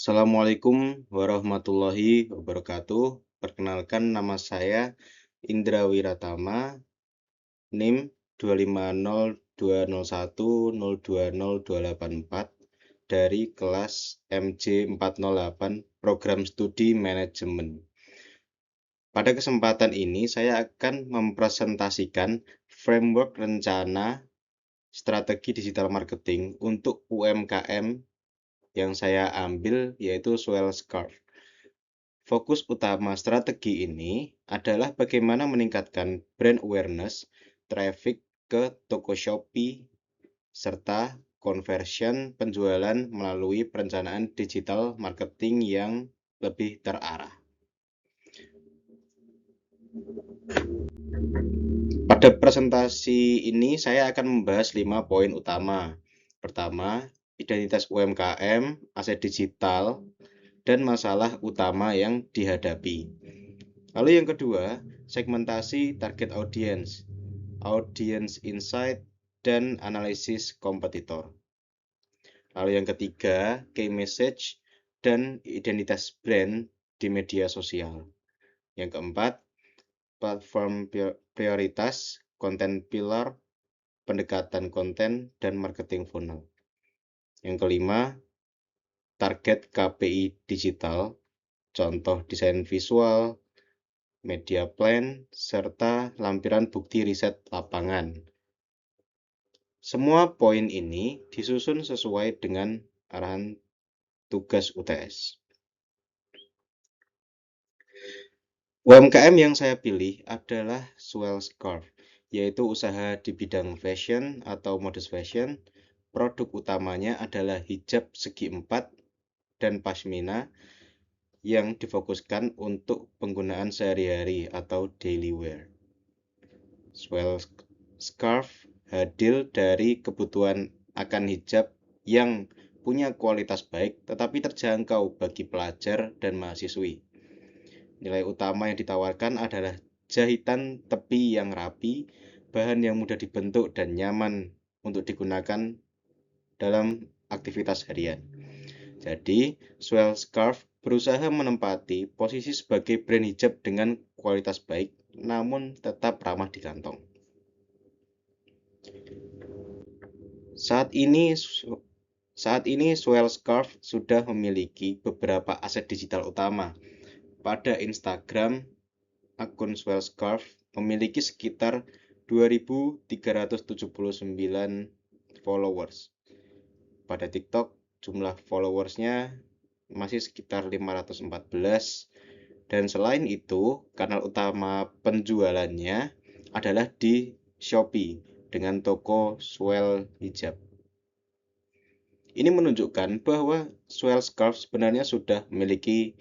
Assalamualaikum warahmatullahi wabarakatuh. Perkenalkan, nama saya Indra Wiratama, NIM 25020102024 dari kelas MJ 408 Program Studi Manajemen. Pada kesempatan ini saya akan mempresentasikan framework rencana strategi digital marketing untuk UMKM yang saya ambil, yaitu Swell Scarf. Fokus utama strategi ini adalah bagaimana meningkatkan brand awareness, traffic ke toko Shopee, serta conversion penjualan melalui perencanaan digital marketing yang lebih terarah. Pada presentasi ini saya akan membahas 5 poin utama. Pertama, identitas UMKM, aset digital, dan masalah utama yang dihadapi. Lalu yang kedua, segmentasi target audience, audience insight, dan analisis kompetitor. Lalu yang ketiga, key message dan identitas brand di media sosial. Yang keempat, platform prioritas, content pillar, pendekatan konten, dan marketing funnel. Yang kelima, target KPI digital, contoh desain visual, media plan, serta lampiran bukti riset lapangan. Semua poin ini disusun sesuai dengan arahan tugas UTS. UMKM yang saya pilih adalah Swell Scarf, yaitu usaha di bidang fashion atau modus fashion. Produk utamanya adalah hijab segi 4 dan pashmina yang difokuskan untuk penggunaan sehari-hari atau daily wear. Swell Scarf hadir dari kebutuhan akan hijab yang punya kualitas baik tetapi terjangkau bagi pelajar dan mahasiswi. Nilai utama yang ditawarkan adalah jahitan tepi yang rapi, bahan yang mudah dibentuk dan nyaman untuk digunakan dalam aktivitas harian. Jadi, Swell Scarf berusaha menempati posisi sebagai brand hijab dengan kualitas baik namun tetap ramah di kantong. Saat ini Swell Scarf sudah memiliki beberapa aset digital utama. Pada Instagram, akun Swell Scarf memiliki sekitar 2.379 followers. Pada TikTok, jumlah followersnya masih sekitar 514. Dan selain itu, kanal utama penjualannya adalah di Shopee dengan toko Swell Hijab. Ini menunjukkan bahwa Swell Scarf sebenarnya sudah memiliki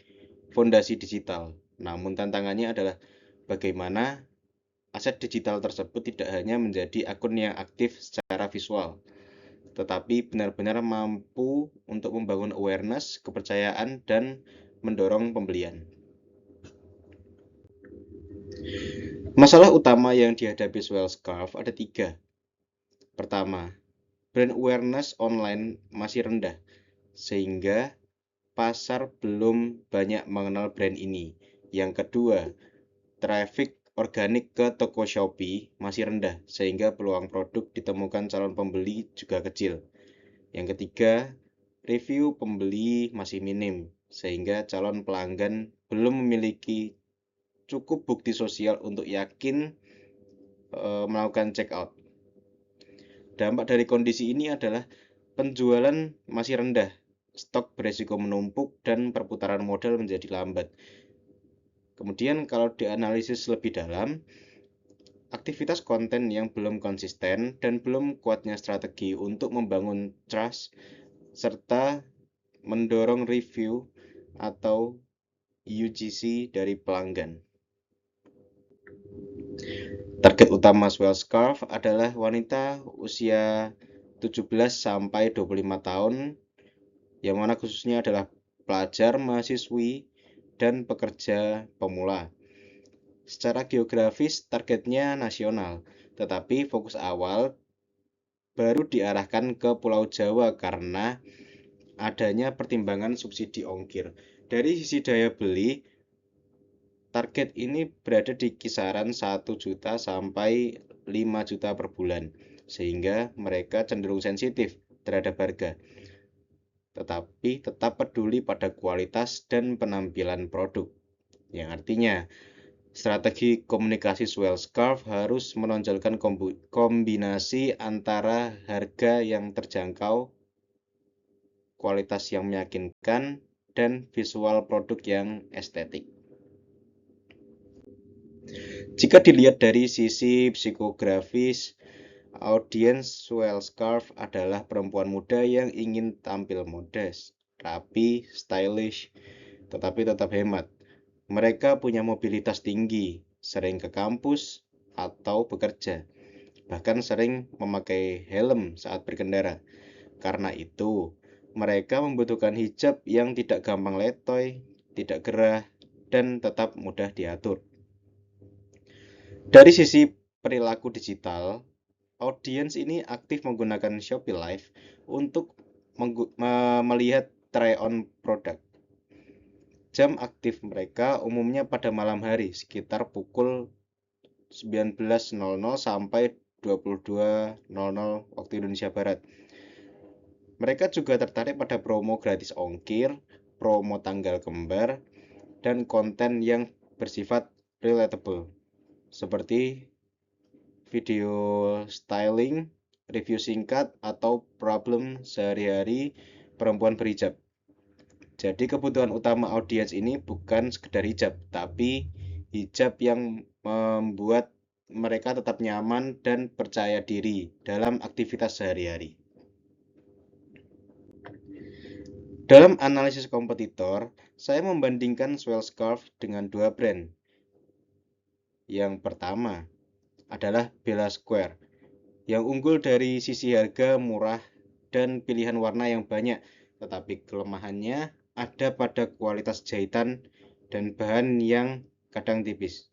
fondasi digital. Namun tantangannya adalah bagaimana aset digital tersebut tidak hanya menjadi akun yang aktif secara visual, tetapi benar-benar mampu untuk membangun awareness, kepercayaan, dan mendorong pembelian. Masalah utama yang dihadapi Swell Scarf ada 3. Pertama, brand awareness online masih rendah, sehingga pasar belum banyak mengenal brand ini. Yang kedua, traffic organik ke toko Shopee masih rendah, sehingga peluang produk ditemukan calon pembeli juga kecil. Yang ketiga, review pembeli masih minim, sehingga calon pelanggan belum memiliki cukup bukti sosial untuk yakin melakukan check out. Dampak dari kondisi ini adalah penjualan masih rendah, stok beresiko menumpuk, dan perputaran modal menjadi lambat. Kemudian kalau dianalisis lebih dalam, aktivitas konten yang belum konsisten dan belum kuatnya strategi untuk membangun trust serta mendorong review atau UGC dari pelanggan. Target utama Swell Scarf adalah wanita usia 17 sampai 25 tahun yang mana khususnya adalah pelajar, mahasiswi, dan pekerja pemula. Secara geografis targetnya nasional, tetapi fokus awal baru diarahkan ke Pulau Jawa karena adanya pertimbangan subsidi ongkir. Dari sisi daya beli, target ini berada di kisaran 1 juta sampai 5 juta per bulan, sehingga mereka cenderung sensitif terhadap harga, tetapi tetap peduli pada kualitas dan penampilan produk. Yang artinya, strategi komunikasi Swellscarf harus menonjolkan kombinasi antara harga yang terjangkau, kualitas yang meyakinkan, dan visual produk yang estetik. Jika dilihat dari sisi psikografis, audiens Swellscarf adalah perempuan muda yang ingin tampil modest, rapi, stylish, tetapi tetap hemat. Mereka punya mobilitas tinggi, sering ke kampus atau bekerja, bahkan sering memakai helm saat berkendara. Karena itu, mereka membutuhkan hijab yang tidak gampang letoy, tidak gerah, dan tetap mudah diatur. Dari sisi perilaku digital, audiens ini aktif menggunakan Shopee Live untuk melihat try-on produk. Jam aktif mereka umumnya pada malam hari, sekitar pukul 19.00 sampai 22.00 waktu Indonesia Barat. Mereka juga tertarik pada promo gratis ongkir, promo tanggal kembar, dan konten yang bersifat relatable, seperti video styling, review singkat, atau problem sehari-hari perempuan berhijab. Jadi kebutuhan utama audiens ini bukan sekedar hijab, tapi hijab yang membuat mereka tetap nyaman dan percaya diri dalam aktivitas sehari-hari. Dalam analisis kompetitor, saya membandingkan Swellscarf dengan dua brand. Yang pertama adalah Bella Square, yang unggul dari sisi harga murah dan pilihan warna yang banyak, tetapi kelemahannya ada pada kualitas jahitan dan bahan yang kadang tipis.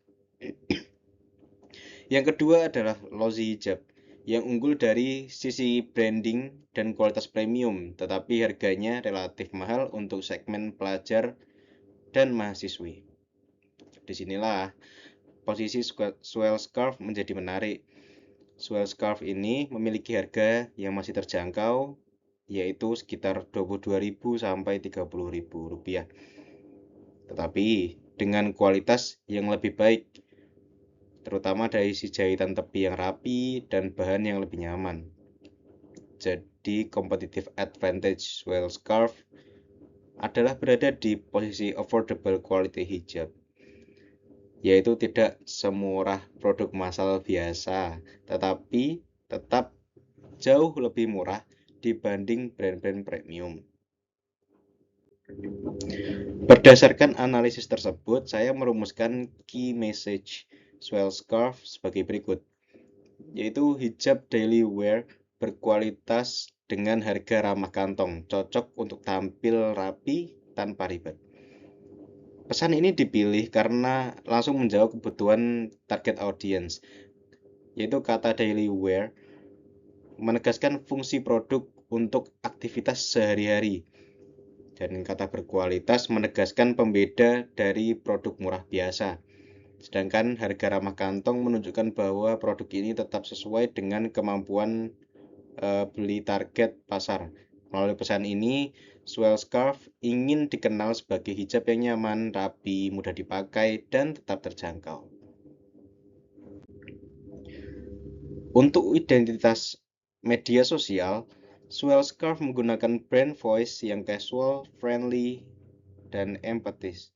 Yang kedua adalah Lozi Hijab, yang unggul dari sisi branding dan kualitas premium, tetapi harganya relatif mahal untuk segmen pelajar dan mahasiswi. Disinilah posisi Swellscarf menjadi menarik. Swellscarf ini memiliki harga yang masih terjangkau, yaitu sekitar 22.000 sampai 30.000 rupiah. Tetapi dengan kualitas yang lebih baik, terutama dari sisi jahitan tepi yang rapi dan bahan yang lebih nyaman. Jadi competitive advantage Swellscarf adalah berada di posisi affordable quality hijab, yaitu tidak semurah produk massal biasa, tetapi tetap jauh lebih murah dibanding brand-brand premium. Berdasarkan analisis tersebut, saya merumuskan key message Swellscarf sebagai berikut, yaitu hijab daily wear berkualitas dengan harga ramah kantong, cocok untuk tampil rapi tanpa ribet. Pesan ini dipilih karena langsung menjawab kebutuhan target audience, yaitu kata daily wear menegaskan fungsi produk untuk aktivitas sehari-hari, dan kata berkualitas menegaskan pembeda dari produk murah biasa. Sedangkan harga ramah kantong menunjukkan bahwa produk ini tetap sesuai dengan kemampuan beli target pasar. Melalui pesan ini, Swellscarf ingin dikenal sebagai hijab yang nyaman, rapi, mudah dipakai, dan tetap terjangkau. Untuk identitas media sosial, Swellscarf menggunakan brand voice yang casual, friendly, dan empatis.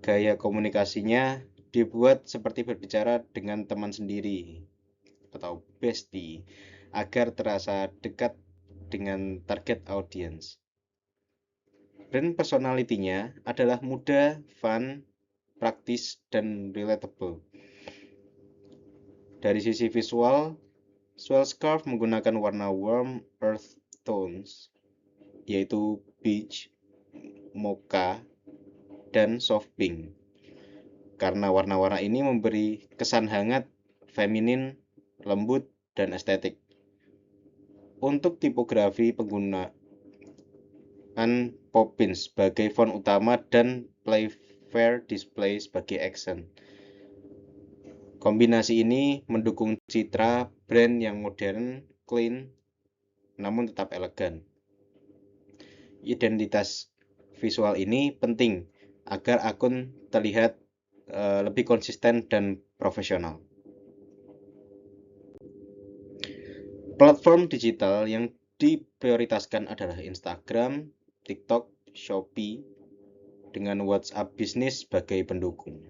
Gaya komunikasinya dibuat seperti berbicara dengan teman sendiri atau bestie agar terasa dekat dengan target audience. Brand personality-nya adalah muda, fun, praktis, dan relatable. Dari sisi visual, Swellscarf menggunakan warna warm earth tones, yaitu beige, mocha, dan soft pink. Karena warna-warna ini memberi kesan hangat, feminin, lembut, dan estetik. Untuk tipografi pengguna, Poppins sebagai font utama dan Playfair Display sebagai aksen. Kombinasi ini mendukung citra brand yang modern, clean, namun tetap elegan. Identitas visual ini penting agar akun terlihat lebih konsisten dan profesional. Platform digital yang diprioritaskan adalah Instagram, TikTok, Shopee, dengan WhatsApp Business sebagai pendukung.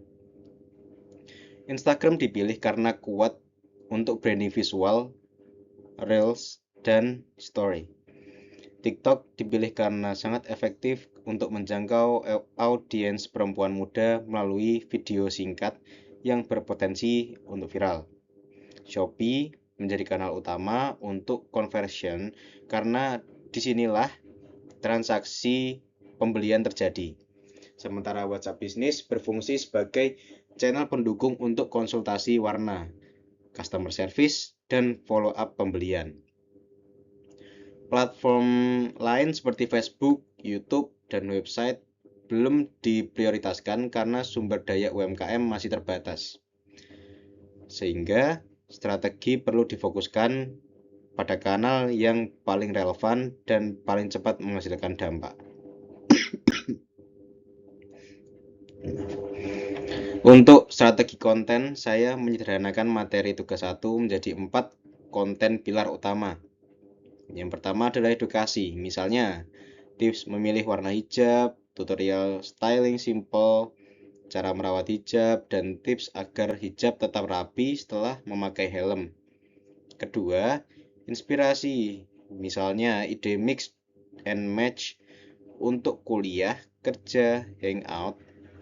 Instagram dipilih karena kuat untuk branding visual, Reels, dan Story. TikTok dipilih karena sangat efektif untuk menjangkau audiens perempuan muda melalui video singkat yang berpotensi untuk viral. Shopee menjadi kanal utama untuk conversion karena disinilah transaksi pembelian terjadi. Sementara WhatsApp Business berfungsi sebagai channel pendukung untuk konsultasi warna, customer service, dan follow-up pembelian. Platform lain seperti Facebook, YouTube, dan website belum diprioritaskan karena sumber daya UMKM masih terbatas. Sehingga strategi perlu difokuskan pada kanal yang paling relevan dan paling cepat menghasilkan dampak. Untuk strategi konten, saya menyederhanakan materi tugas 1 menjadi 4 konten pilar utama. Yang pertama adalah edukasi, misalnya tips memilih warna hijab, tutorial styling simple, cara merawat hijab, dan tips agar hijab tetap rapi setelah memakai helm. Kedua, inspirasi, misalnya ide mix and match untuk kuliah, kerja, hangout,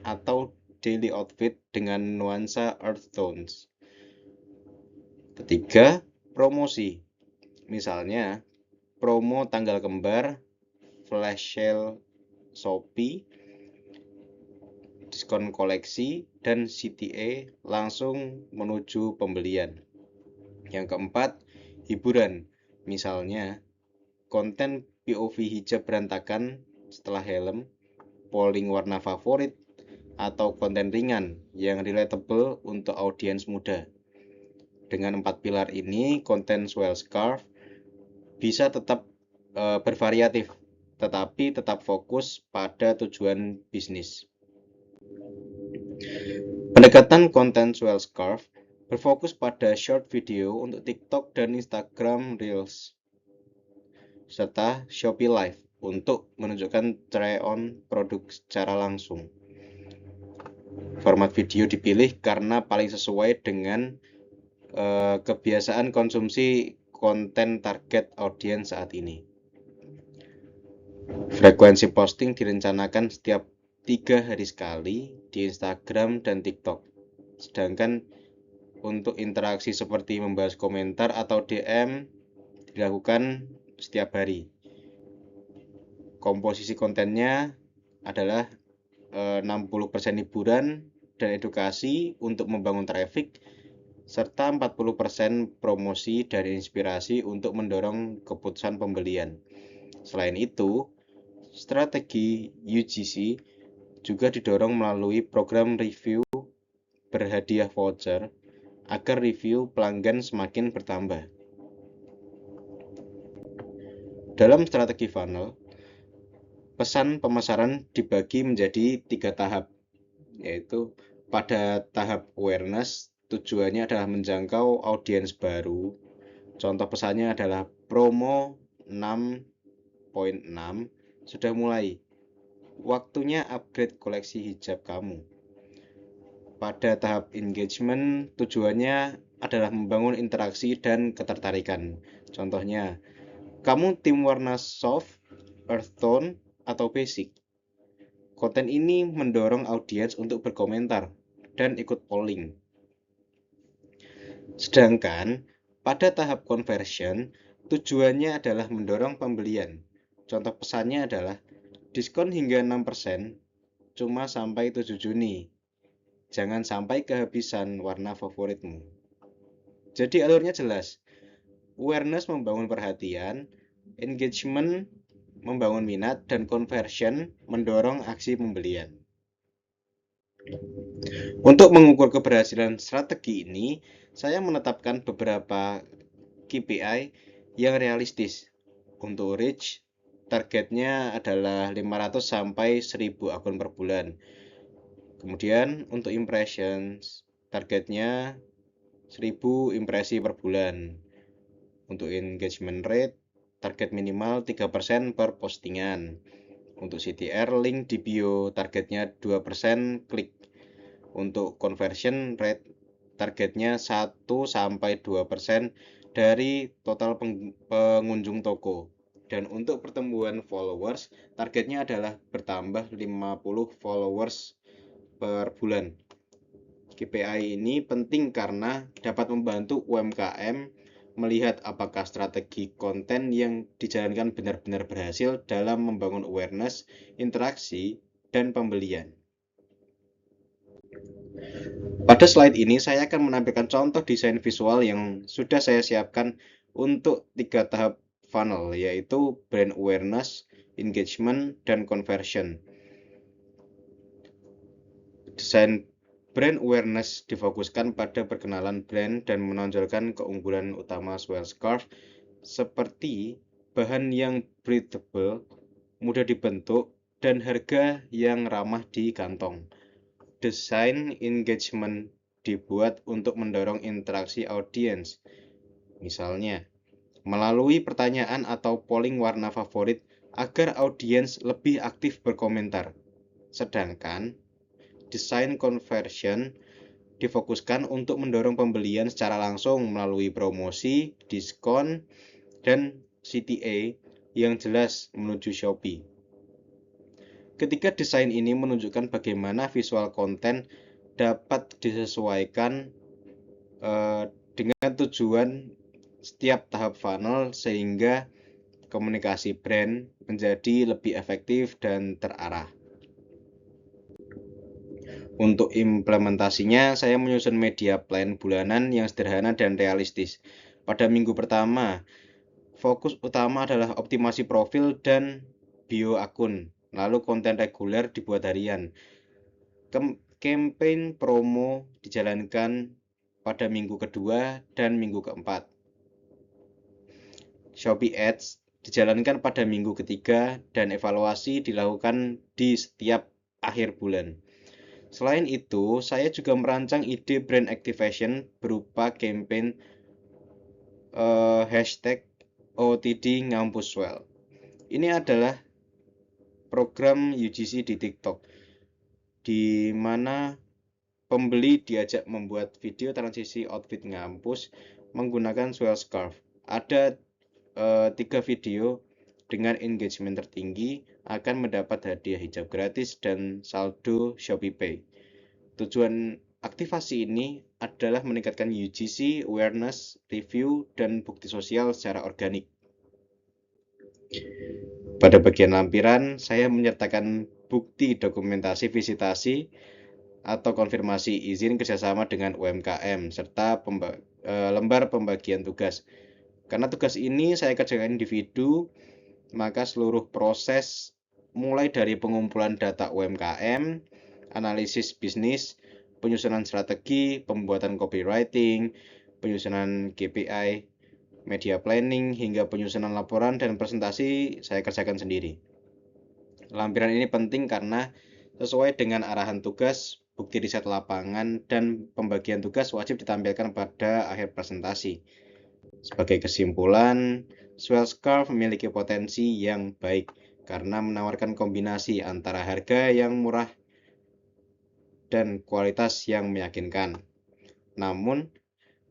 atau daily outfit dengan nuansa earth tones. Ketiga, promosi, misalnya promo tanggal kembar, flash sale Shopee, diskon koleksi, dan CTA langsung menuju pembelian. Yang keempat, hiburan, misalnya konten POV hijab berantakan setelah helm, polling warna favorit, atau konten ringan yang relatable untuk audiens muda. Dengan 4 pilar ini, konten Swell Scarf bisa tetap bervariatif, tetapi tetap fokus pada tujuan bisnis. Pendekatan konten Swell Scarf berfokus pada short video untuk TikTok dan Instagram Reels, serta Shopee Live untuk menunjukkan try-on produk secara langsung. Format video dipilih karena paling sesuai dengan kebiasaan konsumsi konten target audiens saat ini. Frekuensi posting direncanakan setiap 3 hari sekali di Instagram dan TikTok. Sedangkan untuk interaksi seperti membahas komentar atau DM dilakukan setiap hari. Komposisi kontennya adalah 60% hiburan dan edukasi untuk membangun traffic, serta 40% promosi dan inspirasi untuk mendorong keputusan pembelian. Selain itu, strategi UGC juga didorong melalui program review berhadiah voucher agar review pelanggan semakin bertambah. Dalam strategi funnel, pesan pemasaran dibagi menjadi 3 tahap, yaitu pada tahap awareness, tujuannya adalah menjangkau audiens baru. Contoh pesannya adalah promo 6.6 sudah mulai. Waktunya upgrade koleksi hijab kamu. Pada tahap engagement, tujuannya adalah membangun interaksi dan ketertarikan. Contohnya, kamu tim warna soft, earth tone, atau basic. Konten ini mendorong audiens untuk berkomentar dan ikut polling. Sedangkan pada tahap conversion, tujuannya adalah mendorong pembelian. Contoh pesannya adalah diskon hingga 6% cuma sampai 7 Juni. Jangan sampai kehabisan warna favoritmu. Jadi alurnya jelas. Awareness membangun perhatian, engagement membangun minat, dan conversion mendorong aksi pembelian. Untuk mengukur keberhasilan strategi ini, saya menetapkan beberapa KPI yang realistis. Untuk reach, targetnya adalah 500 sampai 1000 akun per bulan. Kemudian untuk impressions, targetnya 1000 impresi per bulan. Untuk engagement rate, target minimal 3% per postingan. Untuk CTR, link di bio, targetnya 2% klik. Untuk conversion rate, targetnya 1-2% dari total pengunjung toko. Dan untuk pertumbuhan followers, targetnya adalah bertambah 50 followers per bulan. KPI ini penting karena dapat membantu UMKM melihat apakah strategi konten yang dijalankan benar-benar berhasil dalam membangun awareness, interaksi, dan pembelian. Pada slide ini saya akan menampilkan contoh desain visual yang sudah saya siapkan untuk 3 tahap funnel, yaitu brand awareness, engagement, dan conversion. Desain brand awareness difokuskan pada perkenalan brand dan menonjolkan keunggulan utama Swell Scarf seperti bahan yang breathable, mudah dibentuk, dan harga yang ramah di kantong. Desain engagement dibuat untuk mendorong interaksi audiens. Misalnya, melalui pertanyaan atau polling warna favorit agar audiens lebih aktif berkomentar. Sedangkan desain conversion difokuskan untuk mendorong pembelian secara langsung melalui promosi, diskon, dan CTA yang jelas menuju Shopee. Ketiga desain ini menunjukkan bagaimana visual konten dapat disesuaikan dengan tujuan setiap tahap funnel sehingga komunikasi brand menjadi lebih efektif dan terarah. Untuk implementasinya, saya menyusun media plan bulanan yang sederhana dan realistis. Pada minggu pertama, fokus utama adalah optimasi profil dan bio akun. Lalu konten reguler dibuat harian. Campaign promo dijalankan pada minggu kedua dan minggu keempat. Shopee Ads dijalankan pada minggu ketiga dan evaluasi dilakukan di setiap akhir bulan. Selain itu, saya juga merancang ide brand activation berupa campaign hashtag OTD Ngampuswell. Ini adalah program UGC di TikTok, di mana pembeli diajak membuat video transisi outfit ngampus menggunakan Swell Scarf. Ada 3 video dengan engagement tertinggi akan mendapat hadiah hijab gratis dan saldo ShopeePay. Tujuan aktivasi ini adalah meningkatkan UGC, awareness, review, dan bukti sosial secara organik. Pada bagian lampiran, saya menyertakan bukti dokumentasi visitasi atau konfirmasi izin kerjasama dengan UMKM, serta lembar pembagian tugas. Karena tugas ini saya kerjakan individu, maka seluruh proses mulai dari pengumpulan data UMKM, analisis bisnis, penyusunan strategi, pembuatan copywriting, penyusunan KPI, media planning, hingga penyusunan laporan dan presentasi saya kerjakan sendiri. Lampiran ini penting karena sesuai dengan arahan tugas, bukti riset lapangan, dan pembagian tugas wajib ditampilkan pada akhir presentasi. Sebagai kesimpulan, Swell Scarf memiliki potensi yang baik karena menawarkan kombinasi antara harga yang murah dan kualitas yang meyakinkan. Namun,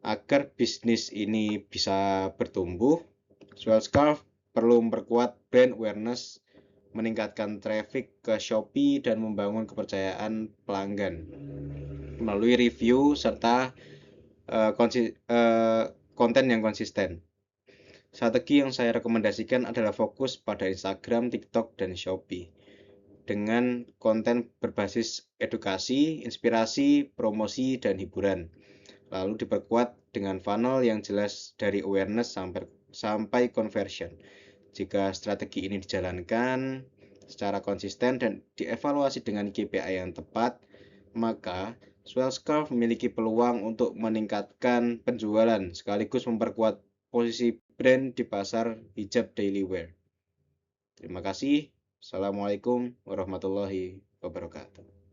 agar bisnis ini bisa bertumbuh, Swell Scarf perlu memperkuat brand awareness, meningkatkan traffic ke Shopee, dan membangun kepercayaan pelanggan melalui review serta konten yang konsisten. Strategi yang saya rekomendasikan adalah fokus pada Instagram, TikTok, dan Shopee dengan konten berbasis edukasi, inspirasi, promosi, dan hiburan. Lalu diperkuat dengan funnel yang jelas dari awareness sampai conversion. Jika strategi ini dijalankan secara konsisten dan dievaluasi dengan KPI yang tepat, maka Swellscurve memiliki peluang untuk meningkatkan penjualan sekaligus memperkuat posisi brand di pasar hijab daily wear. Terima kasih. Assalamualaikum warahmatullahi wabarakatuh.